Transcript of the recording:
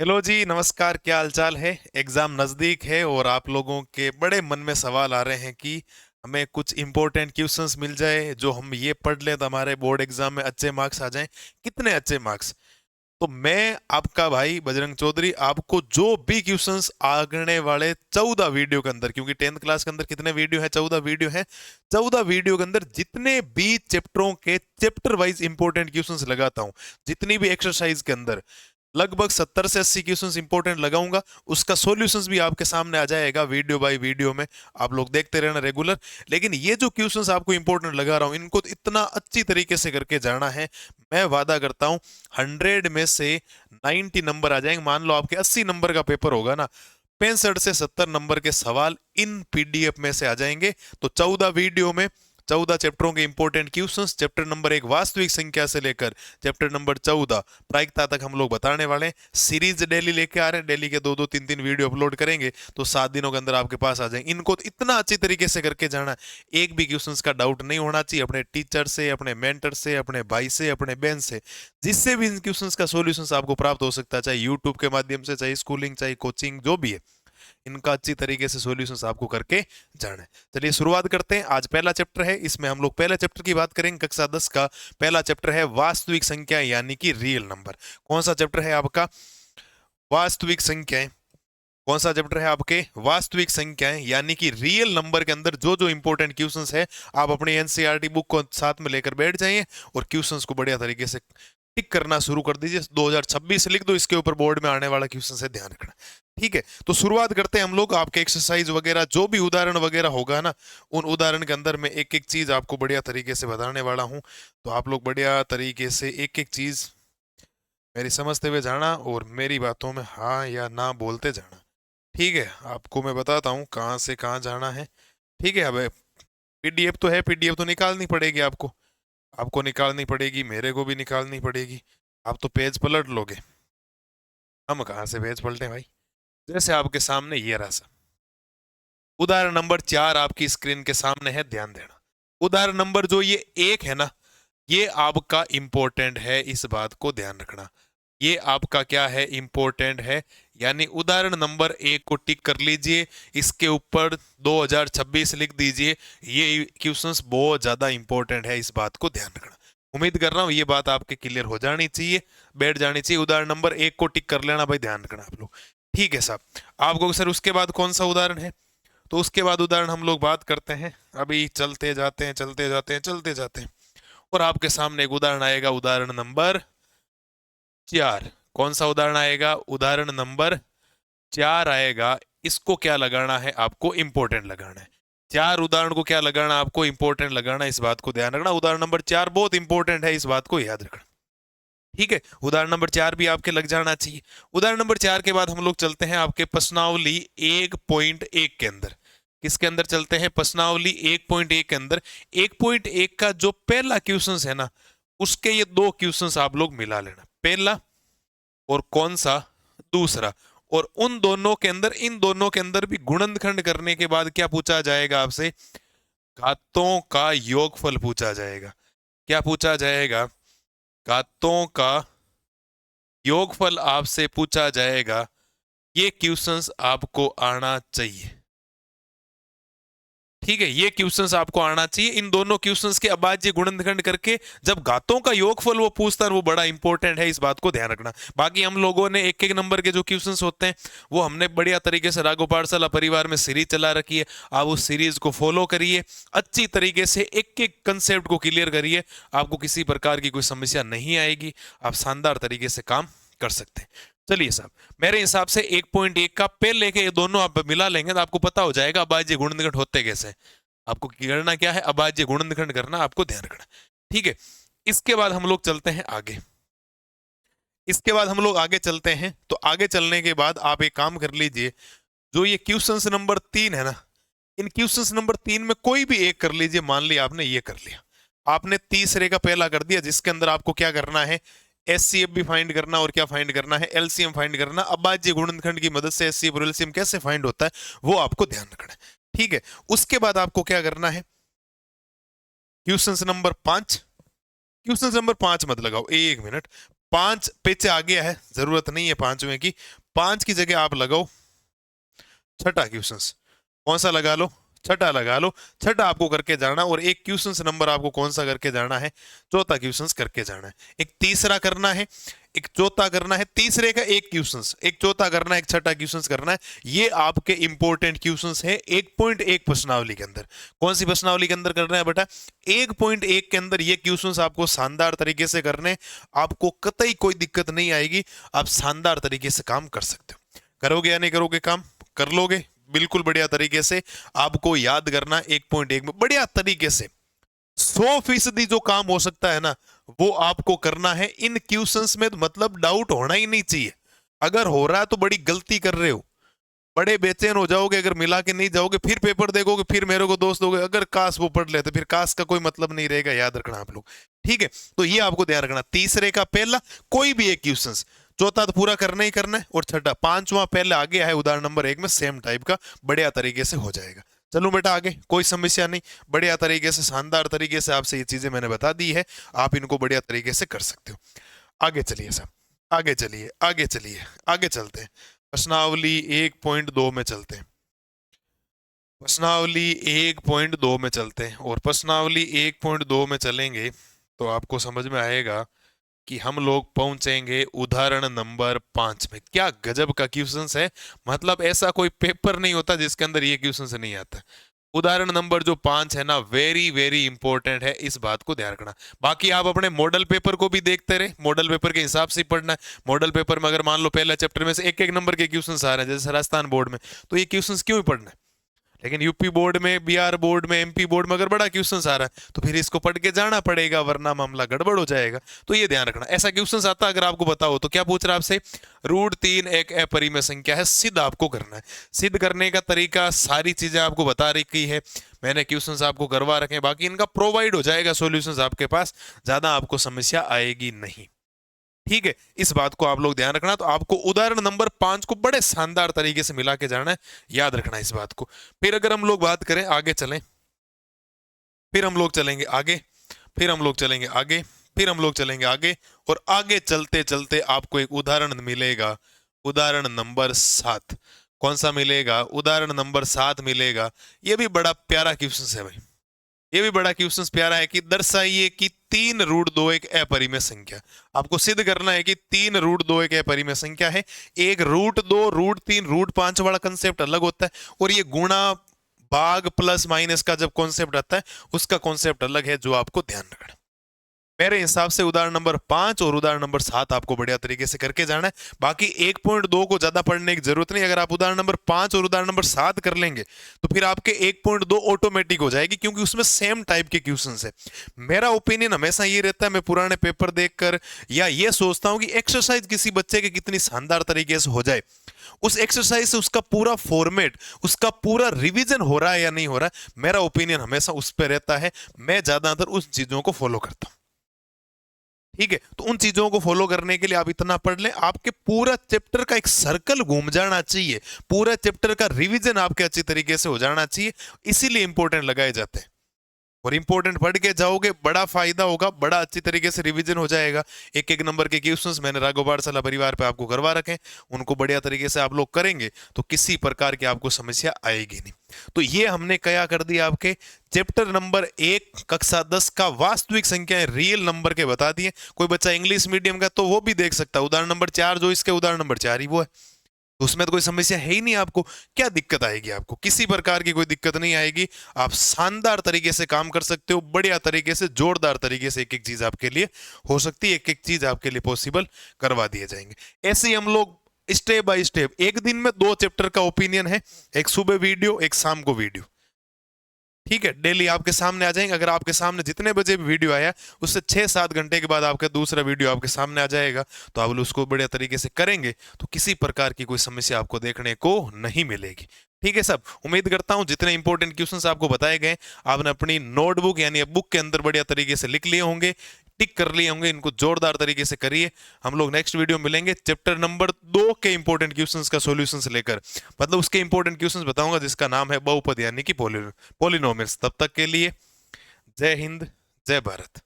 Hello जी, नमस्कार। क्या हालचाल है? एग्जाम नजदीक है और आप लोगों के बड़े मन में सवाल आ रहे हैं कि हमें कुछ इंपॉर्टेंट क्वेश्चंस मिल जाए जो हम ये पढ़ लें तो हमारे बोर्ड एग्जाम में अच्छे मार्क्स आ जाएं। कितने अच्छे मार्क्स? तो मैं आपका भाई बजरंग चौधरी आपको जो भी क्वेश्चंस आगने वाले 14 वीडियो के अंदर, क्योंकि 10th क्लास के अंदर कितने वीडियो है? 14 वीडियो है। 14 वीडियो के अंदर जितने भी चैप्टरों के चैप्टर वाइज इंपॉर्टेंट क्वेश्चंस लगाता हूं, जितनी भी एक्सरसाइज के अंदर लगभग 70 से 80 क्वेश्चंस इंपॉर्टेंट लगाऊंगा। उसका सॉल्यूशंस भी आपके सामने आ जाएगा वीडियो बाय वीडियो में। आप लोग देखते रहना रेगुलर। लेकिन ये जो क्वेश्चंस आपको इंपॉर्टेंट लगा रहा हूं, इनको इतना अच्छी तरीके से करके जाना है। मैं वादा करता हूं 100 में से 90 नंबर आ जाएंगे। मान लो आपके 80 नंबर का पेपर होगा ना, 65 से 70 नंबर के सवाल इन पीडीएफ में से आ जाएंगे। तो 14 वीडियो में 14 चैप्टरों के इंपॉर्टेंट क्वेश्चंस, चैप्टर नंबर 1 वास्तविक संख्या से लेकर चैप्टर नंबर 14 प्रायिकता तक हम लोग बताने वाले हैं। सीरीज डेली लेके आ रहे हैं, डेली के 2-2 3-3 वीडियो अपलोड करेंगे तो 7 दिनों के अंदर आपके पास आ जाएंगे। इनको तो इतना अच्छी तरीके से करके जाना, एक भी क्वेश्चंस का डाउट नहीं होना चाहिए। अपने टीचर से, अपने मेंटर से, अपने भाई से, अपने बहन से, जिससे भी इन क्वेश्चंस का सॉल्यूशंस आपको प्राप्त हो सकता है, चाहे यूट्यूब के माध्यम से, चाहे स्कूलिंग, चाहे कोचिंग, जो भी है, इनका अच्छी तरीके से सॉल्यूशंस आपको करके जाना है। चलिए शुरुआत करते हैं। आज पहला चैप्टर है, इसमें हम लोग पहले चैप्टर की बात करेंगे। कक्षा 10 का पहला चैप्टर है वास्तविक संख्या यानी कि रियल नंबर। कौन सा चैप्टर है आपका? वास्तविक संख्याएं। कौन सा चैप्टर है आपके? वास्तविक संख्याएं यानी कि रियल नंबर के अंदर जो जो इंपॉर्टेंट क्वेश्चंस है, आप अपनी एनसीईआरटी बुक को साथ में लेकर बैठ जाइए और क्वेश्चंस को बढ़िया तरीके से टिक करना शुरू कर दीजिए। 2026 लिख दो, इसके ऊपर बोर्ड में आने वाला क्वेश्चन से ध्यान रखना। ठीक है, तो शुरुआत करते हैं हम लोग। आपके एक्सरसाइज वगैरह जो भी उदाहरण वगैरह होगा ना, उन उदाहरण के अंदर मैं एक एक चीज आपको बढ़िया तरीके से बताने वाला हूं। तो आप लोग बढ़िया तरीके से एक एक चीज मेरी समझते हुए जाना और मेरी बातों में हाँ या ना बोलते जाना। ठीक है, आपको मैं बताता हूँ कहाँ से कहाँ जाना है। ठीक है, अब पीडीएफ तो है, पीडीएफ तो निकालनी पड़ेगी आपको। आपको निकालनी पड़ेगी, मेरे को भी निकालनी पड़ेगी। आप तो पेज पलट लोगे, हम कहाँ से पेज पलटे भाई। जैसे आपके सामने ये रहा। उदाहरण नंबर 4 आपकी स्क्रीन के सामने है, ध्यान देना। उदाहरण नंबर जो ये 1 है ना, ये आपका इंपॉर्टेंट है, इस बात को ध्यान रखना। ये आपका क्या है? इंपॉर्टेंट है। यानी उदाहरण नंबर 1 को टिक कर लीजिए, इसके ऊपर 2026 लिख दीजिए। ये क्वेश्चंस बहुत ज्यादा इंपॉर्टेंट है, इस बात को ध्यान रखना। उम्मीद कर रहा हूं ये बात आपके क्लियर हो जानी चाहिए, बैठ जानी चाहिए। उदाहरण नंबर 1 को टिक कर लेना भाई, ध्यान रखना आप लोग। ठीक है साहब, आपको सर उसके बाद कौन सा उदाहरण है? तो उसके बाद उदाहरण हम लोग बात करते हैं। अभी चलते जाते हैं, चलते जाते हैं, चलते जाते हैं, और आपके सामने एक उदाहरण आएगा, उदाहरण नंबर 4। कौन सा उदाहरण आएगा? उदाहरण नंबर 4 आएगा। इसको क्या लगाना है? आपको इंपॉर्टेंट लगाना है। 4 उदाहरण को क्या लगाना? आपको इंपॉर्टेंट लगाना है, इस बात को ध्यान रखना। उदाहरण नंबर 4 बहुत इंपॉर्टेंट है, इस बात को याद रखना। ठीक है, उदाहरण नंबर 4 भी आपके लग जाना चाहिए। उदाहरण नंबर 4 के बाद हम लोग चलते हैं आपके प्रश्नावली 1.1 के अंदर। किसके अंदर चलते हैं? प्रश्नावली 1.1 के अंदर। 1.1 का जो पहला क्वेश्चन है ना, उसके ये दो क्वेश्चन आप लोग मिला लेना, पहला और कौन सा? दूसरा। और उन दोनों के अंदर, इन दोनों के अंदर भी गुणनखंड करने के बाद क्या पूछा जाएगा आपसे? घातों का योगफल पूछा जाएगा। क्या पूछा जाएगा? घातों का योगफल आपसे पूछा जाएगा। ये क्वेश्चंस आपको आना चाहिए। ठीक है, ये क्वेश्चंस आपको आना चाहिए। इन दोनों क्वेश्चंस के अभाज्य गुणनखंड करके जब घातों का योगफल वो पूछता है, वो बड़ा इंपॉर्टेंट है, इस बात को ध्यान रखना। बाकी हम लोगों ने एक एक नंबर के जो क्वेश्चंस होते हैं, वो हमने बढ़िया तरीके से राघव पाठशाला परिवार में सीरीज चला रखी है। आप उस सीरीज को फॉलो करिए, अच्छी तरीके से एक एक कंसेप्ट को क्लियर करिए। आपको किसी प्रकार की कोई समस्या नहीं आएगी, आप शानदार तरीके से काम कर सकते हैं। चलिए साहब, मेरे हिसाब से 1.1 का पहले के ये दोनों आप मिला लेंगे तो आपको पता हो जाएगा अभाज्य गुणनखंड होते कैसे। आपको करना क्या है? अभाज्य गुणनखंड करना, आपको ध्यान रखना। ठीक है, इसके बाद हम लोग चलते हैं आगे। इसके बाद हम लोग आगे चलते हैं, तो आगे चलने के बाद आप एक काम कर लीजिए। जो ये क्वेश्चन नंबर 3 है ना, इन क्वेश्चन नंबर 3 में कोई भी एक कर लीजिए। मान लिया आपने ये कर लिया, आपने तीसरे का पहला कर दिया, जिसके अंदर आपको क्या करना है? एचसीएफ भी फाइंड करना, और क्या फाइंड करना है? एलसीएम फाइंड करना। अभाज्य गुणनखंड की मदद से एचसीएफ और एलसीएम कैसे फाइंड होता है, वो आपको ध्यान रखना है। ठीक है, उसके बाद आपको क्या करना है? Question number 5। क्वेश्चन नंबर 5 मत लगाओ, एक मिनट। 5 पेचे आ गया है, जरूरत नहीं है पांचवें की, 5 की जगह आप लगाओ छठा क्वेश्चन। कौन सा लगा लो? छठा लगा लो। छठा आपको करके जाना, और एक क्वेश्चन नंबर आपको कौन सा करके जाना है? चौथा क्वेश्चन करके जाना है। एक तीसरा करना है, एक चौथा करना है, तीसरे का एक क्वेश्चन, एक चौथा करना है, एक छठा क्वेश्चन करना है। ये आपके इंपॉर्टेंट क्वेश्चंस है 1.1 प्रश्नावली के अंदर। कौन सी प्रश्नावली के अंदर करना है बेटा? 1.1 के अंदर ये क्वेश्चंस आपको शानदार तरीके से करने, आपको कतई कोई दिक्कत नहीं आएगी, आप शानदार तरीके से काम कर सकते हो। करोगे या नहीं करोगे काम? कर लोगे बिल्कुल बढ़िया तरीके से। आपको याद करना 1.1 में बढ़िया तरीके से 100% जो काम हो सकता है ना, वो आपको करना है इन क्वेश्चंस में। तो मतलब डाउट होना ही नहीं चाहिए। अगर हो रहा है तो बड़ी गलती कर रहे हो, बड़े बेचैन हो जाओगे अगर मिला के नहीं जाओगे, फिर पेपर देखोगे, फिर मेरे को दोस्त दोगे, अगर काश वो पढ़ लेते, फिर काश का कोई मतलब नहीं रहेगा। याद रखना आप लोग, ठीक है? तो ये आपको ध्यान रखना। तीसरे का पहला कोई भी एक क्वेश्चन, चौथा तो पूरा करना ही करना है, और छठा पांचवा पहले आगे है उदाहरण नंबर 1 में सेम टाइप का, बढ़िया तरीके से हो जाएगा। चलो बेटा आगे, कोई समस्या नहीं, बढ़िया तरीके से शानदार तरीके से आपसे ये चीजें मैंने बता दी है, आप इनको बढ़िया तरीके से कर सकते हो। आगे चलिए साहब, आगे चलिए, आगे चलिए, आगे चलते हैं। प्रश्नावली 1.2 में चलते हैं। प्रश्नावली 1.2 में चलते हैं, और प्रश्नावली 1.2 में चलेंगे तो आपको समझ में आएगा कि हम लोग पहुंचेंगे उदाहरण नंबर 5 में। क्या गजब का क्वेश्चन है, मतलब ऐसा कोई पेपर नहीं होता जिसके अंदर ये क्वेश्चन नहीं आता। उदाहरण नंबर जो 5 है ना, वेरी वेरी इंपॉर्टेंट है, इस बात को ध्यान रखना। बाकी आप अपने मॉडल पेपर को भी देखते रहे, मॉडल पेपर के हिसाब से पढ़ना है। मॉडल पेपर में अगर मान लो पहला चैप्टर में से एक एक नंबर के क्वेश्चन आ रहे हैं, जैसे राजस्थान बोर्ड में, तो ये क्वेश्चन क्यों ही पढ़ना है? लेकिन यूपी बोर्ड में, बिहार बोर्ड में, एमपी बोर्ड में अगर बड़ा क्वेश्चन आ रहा है तो फिर इसको पढ़ के जाना पड़ेगा, वरना मामला गड़बड़ हो जाएगा। तो ये ध्यान रखना। ऐसा क्वेश्चन आता अगर आपको बताओ तो क्या पूछ रहा है आपसे? √3 एक अपरिमेय संख्या है, सिद्ध आपको करना है। सिद्ध करने का तरीका सारी चीजें आपको बता रखी है मैंने, क्वेश्चन आपको करवा रखे हैं, बाकी इनका प्रोवाइड हो जाएगा सॉल्यूशंस आपके पास, ज्यादा आपको समस्या आएगी नहीं। ठीक है, इस बात को आप लोग ध्यान रखना। तो आपको उदाहरण नंबर 5 को बड़े शानदार तरीके से मिला के जाना है, याद रखना इस बात को। फिर अगर हम लोग बात करें, आगे चलें, फिर हम लोग चलेंगे आगे, फिर हम लोग चलेंगे आगे, फिर हम लोग चलेंगे आगे, और आगे चलते चलते आपको एक उदाहरण मिलेगा, उदाहरण नंबर 7। कौन सा मिलेगा? उदाहरण नंबर 7 मिलेगा। यह भी बड़ा प्यारा क्वेश्चन है भाई, ये भी बड़ा क्वेश्चन प्यारा है कि दर्शाइए कि 3√2 एक अपरिमेय संख्या। आपको सिद्ध करना है कि 3√2 एक अपरिमेय संख्या है। एक √2, √3, √5 वाला कंसेप्ट अलग होता है, और ये गुणा भाग प्लस माइनस का जब कॉन्सेप्ट आता है उसका कॉन्सेप्ट अलग है, जो आपको ध्यान रखना। मेरे हिसाब से उदाहरण नंबर 5 और उदाहरण नंबर 7 आपको बढ़िया तरीके से करके जाना है। बाकी 1.2 को ज्यादा पढ़ने की जरूरत नहीं। अगर आप उदाहरण नंबर 5 और उदाहरण नंबर 7 कर लेंगे तो फिर आपके 1.2 ऑटोमेटिक हो जाएगी, क्योंकि उसमें सेम टाइप के क्वेश्चंस है। मेरा ओपिनियन हमेशा ये रहता है, मैं पुराने पेपर देखकर या ये सोचता हूं कि एक्सरसाइज किसी बच्चे के कितनी शानदार तरीके से हो जाए, उस एक्सरसाइज से उसका पूरा फॉर्मेट, उसका पूरा रिवीजन हो रहा है या नहीं हो रहा है, मेरा ओपिनियन हमेशा उस पर रहता है। मैं ज्यादातर उस चीजों को फॉलो करता हूं। ठीक है, तो उन चीजों को फॉलो करने के लिए आप इतना पढ़ लें, आपके पूरा चैप्टर का एक सर्कल घूम जाना चाहिए, पूरा चैप्टर का रिवीजन आपके अच्छी तरीके से हो जाना चाहिए, इसीलिए इंपॉर्टेंट लगाए जाते हैं। और इंपॉर्टेंट पढ़ के जाओगे बड़ा फायदा होगा, बड़ा अच्छी तरीके से रिवीजन हो जाएगा। एक एक नंबर के क्वेश्चंस मैंने राघव पाठशाला परिवार पे आपको करवा रखे हैं, उनको बढ़िया तरीके से आप लोग करेंगे तो किसी प्रकार की आपको समस्या आएगी नहीं। तो ये हमने क्या कर दिया, आपके चैप्टर नंबर 1 कक्षा 10 का वास्तविक संख्याएं रियल नंबर के बता दिए। कोई बच्चा इंग्लिश मीडियम का तो वो भी देख सकता है, उदाहरण नंबर 4 जो इसके उदाहरण नंबर 4 ही वो है, उसमें तो कोई समस्या है ही नहीं। आपको क्या दिक्कत आएगी? आपको किसी प्रकार की कोई दिक्कत नहीं आएगी। आप शानदार तरीके से काम कर सकते हो, बढ़िया तरीके से, जोरदार तरीके से एक एक चीज आपके लिए हो सकती है, एक एक चीज आपके लिए पॉसिबल करवा दिए जाएंगे। ऐसे ही हम लोग स्टेप बाय स्टेप, एक दिन में 2 चैप्टर का ओपिनियन है, एक सुबह वीडियो, एक शाम को वीडियो। ठीक है, डेली आपके सामने आ जाएंगे। अगर आपके सामने जितने बजे भी वीडियो आया उससे 6-7 घंटे के बाद आपका दूसरा वीडियो आपके सामने आ जाएगा, तो आप उसको बढ़िया तरीके से करेंगे तो किसी प्रकार की कोई समस्या आपको देखने को नहीं मिलेगी। ठीक है सब, उम्मीद करता हूं जितने इंपॉर्टेंट क्वेश्चंस आपको बताए गए आपने अपनी नोटबुक यानी बुक के अंदर बढ़िया तरीके से लिख लिए होंगे, टिक कर लिए होंगे। इनको जोरदार तरीके से करिए। हम लोग नेक्स्ट वीडियो मिलेंगे चैप्टर नंबर 2 के इंपॉर्टेंट क्वेश्चंस का सॉल्यूशंस लेकर, मतलब उसके इंपॉर्टेंट क्वेश्चंस बताऊंगा जिसका नाम है बहुपद यानी कि पॉलिनोमियल्स। तब तक के लिए जय हिंद, जय भारत।